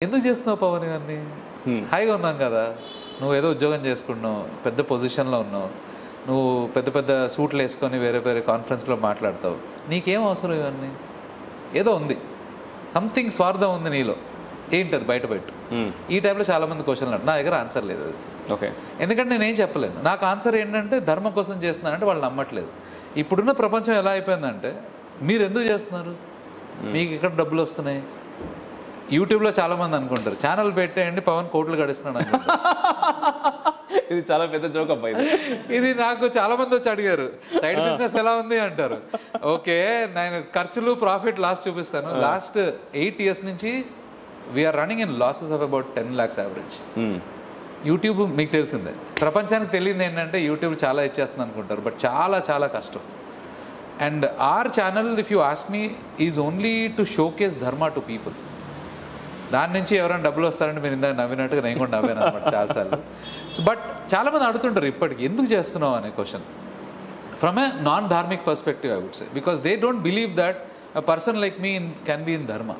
ఎందుకు చేస్తున్నావు పవన్ ఇవన్నీ? హాయిగా ఉన్నాం కదా, నువ్వు ఏదో ఉద్యోగం చేసుకున్నావు, పెద్ద పొజిషన్లో ఉన్నావు, నువ్వు పెద్ద పెద్ద సూట్లు వేసుకొని వేరే వేరే కాన్ఫరెన్స్లో మాట్లాడతావు, నీకేం అవసరం ఇవన్నీ? ఏదో ఉంది, సంథింగ్ స్వార్థం ఉంది నీలో, ఏంటది బయటపెట్టు. ఈ టైంలో చాలామంది క్వశ్చన్లు అంటారు, నా దగ్గర ఆన్సర్ లేదు అది. ఓకే, ఎందుకంటే నేనేం చెప్పలేను. నాకు ఆన్సర్ ఏంటంటే ధర్మం కోసం చేస్తున్నానంటే వాళ్ళు నమ్మట్లేదు. ఇప్పుడున్న ప్రపంచం ఎలా అయిపోయిందంటే, మీరు ఎందుకు చేస్తున్నారు, మీకు ఇక్కడ డబ్బులు వస్తున్నాయి. యూట్యూబ్లో చాలామంది అనుకుంటారు ఛానల్ పెట్టేయండి పవన్ కోట్లు గడిస్తున్నాడు అనుకుంటారు. ఇది చాలా పెద్ద జోక్ అబ్బా ఇది. ఇది నాకు చాలా మంది వచ్చి అడిగారు, సైడ్ బిజినెస్ ఎలా ఉంది అంటారు. ఓకే, నేను ఖర్చులు ప్రాఫిట్ లాస్ చూపిస్తాను. లాస్ట్ 8 years నుంచి we're running in losses of about 10 lakhs average. YouTube మీకు తెలిసిందే, ప్రపంచానికి తెలియదు ఏంటంటే యూట్యూబ్ చాలా ఇచ్చేస్తుంది అనుకుంటారు, బట్ చాలా చాలా కష్టం. And are channel, if you ask me, is only to showcase ధర్మ టు పీపుల్. దాని నుంచి ఎవరైనా డబ్బులు వస్తారంటే మీరు ఇందాక నవ్వినట్టుగా నేను కూడా నవ్వాను అనమాట చాలాసార్లు. సో బట్ చాలామంది అడుగుతుంటారు ఇప్పటికి, ఎందుకు చేస్తున్నావు అనే question from a non dharmik perspective I would say, because they don't believe that a person like me can be in ధర్మ.